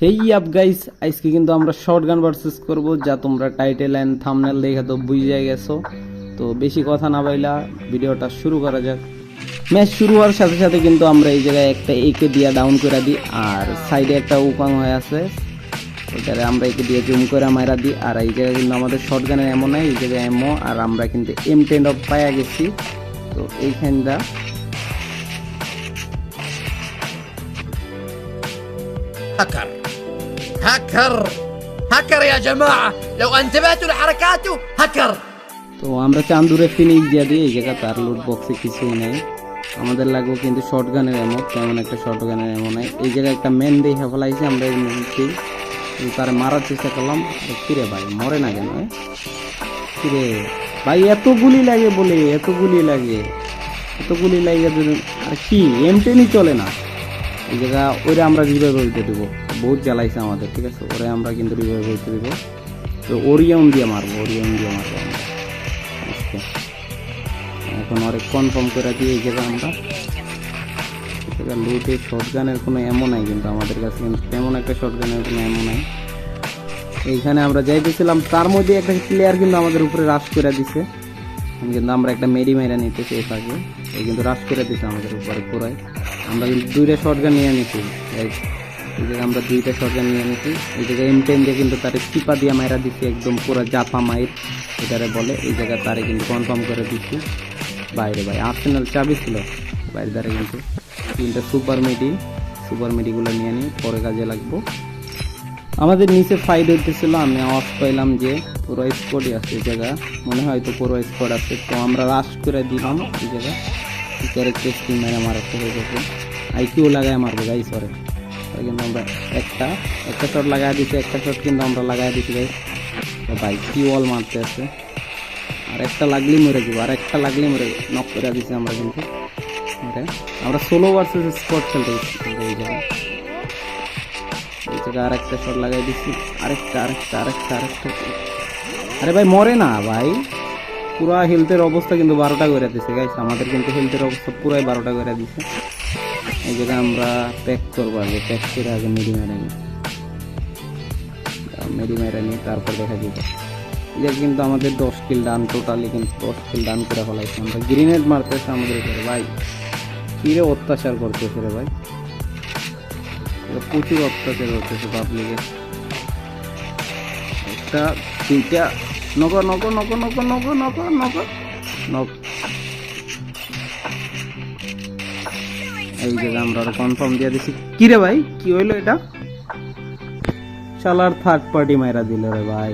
হেই up guys, আজকে কিন্তু আমরা শর্টগান ভার্সেস করব, যা তোমরা টাইটেল এন্ড থাম্বনেল দেখে তো বুঝে গেছো। তো বেশি কথা না বইলা ভিডিওটা শুরু করা যাক। ম্যাচ শুরু হওয়ার সাথে সাথে কিন্তু আমরা এই জায়গায় একটা একে দিয়া ডাউন করে দিই, আর সাইডে একটা উপাং হয়ে আছে, ওইটারে আমরা একে দিয়ে জুম করে মাইরা দিই। আর এই জায়গায় কিন্তু আমাদের শর্টগানের এমন নাই, এই জায়গায় এমো, আর আমরা কিন্তু M10 অফ পাইয়া গেছি। তো এইখানটা هكر هكر هكر يا جماعة، لو انتبهتوا لحركاته هكر. তো আমরা চান্দুরে ফিনিশ দিয়ে দিই। এই জায়গা তার লুট বক্সে কিছুই নাই, আমাদের লাগবে কিন্তু শর্টগানের এমো। তেমন একটা শর্টগানের এমো নাই। এই জায়গায় একটা মেন দিয়ে ফেলাইছি আমরা, এই মেনটি তারা মারার চেষ্টা করলাম। কিরে ভাই মরে না কেন? কিরে ভাই এত গুলি লাগে বলে, এত গুলি লাগে আর কি M10ই চলে না। এই জায়গা ওরা আমরা রিভাইভ হইতে দিব, বহুত জ্বালাইছে আমাদের, ঠিক আছে। ওরা আমরা কিন্তু রিভাইভ হইতে দিব। তো ওরিয়ন দিয়ে মারবো আমরা। এখন অনেক কনফার্ম করে দিয়ে এই জায়গা আমরা লুটে শর্টগানের কোনো এমন নাই, কিন্তু আমাদের কাছে কিন্তু তেমন একটা শর্টগানের কোনো এমন নাই। এইখানে আমরা যাইতেছিলাম, তার মধ্যে একটা প্লেয়ার কিন্তু আমাদের উপরে রাশ করে দিছে, কিন্তু আমরা একটা মেরি মেরা নিতেছি। এর আগে এই কিন্তু রাশ করে দিছে আমাদের উপরে পুরাই। আমরা কিন্তু দুইটা শর্টগান নিয়ে নিছি, এই জায়গায় আমরা দুইটা শর্টগান নিয়ে নিছি। এই জায়গায় M10 দিয়ে কিন্তু তার চিপা দিয়ে মাইরা দিচ্ছি, একদম পুরো জাপা মাইর এটারে বলে। এই জায়গায় তারে কিন্তু কনফার্ম করে দিচ্ছি। বাইরে ভাই আর্সেনাল চাবি ছিল বাইরে, দ্বারা কিন্তু তিনটা সুপার মেডিগুলো নিয়ে নিই, পরে কাজে লাগবো। আমাদের নিচে ফাইট হইতেছিল, আমি অফ পাইলাম যে পুরো স্কোয়াডই আছে এই জায়গা, মনে হয় তো পুরো স্কোয়াড আছে। তো আমরা রাশ করে দিলাম এই জায়গা, ক্যারেক্টার স্কিল মেরে মারাতে হয়ে গেছে। IQ লাগায় মারবো গাইস পরে, কিন্তু আমরা একটা শট লাগাই দিচ্ছি, একটা শট কিন্তু আমরা লাগাই দিচ্ছি গাইস। ভাই কি ওয়াল মারতে আছে, আর একটা লাগলেই মরে যাবো, আর একটা লাগলেই মরে নক করে দিচ্ছি আমরা। কিন্তু আমরা সোলো ভার্সেস স্কোয়াড খেলতে গেছি এই জায়গায়। আর একটা শট লাগাই দিচ্ছি, আরেকটা। আরে ভাই মরে না ভাই, পুরা হেলথের অবস্থা কিন্তু 12টা করে দিচ্ছে গাইস। আমাদের কিন্তু হেলথের অবস্থা পুরাই 12টা করে দিচ্ছে। এই জায়গায় আমরা প্যাক করবো, আগে প্যাক করে আগে মেরি মেরা নিই, তারপর দেখা যাবে। এটা কিন্তু আমাদের 10 কিল ডান, টোটালি কিন্তু 10 কিল ডান করে ফেলাইছে। আমরা গ্রেনেড মারতেছে আমাদের উপরে ভাই, কিরে অত্যাচার করতেছে রে ভাই, প্রচুর অত্যাচার করতেছে পাবলিকে। একটা দুইটা নক। এই জায়গা আমরা কনফার্ম দিয়ে দিছি। কিরে ভাই কি হইলো এটা? শালার থার্ড পার্টি মাইরা দিল রে ভাই।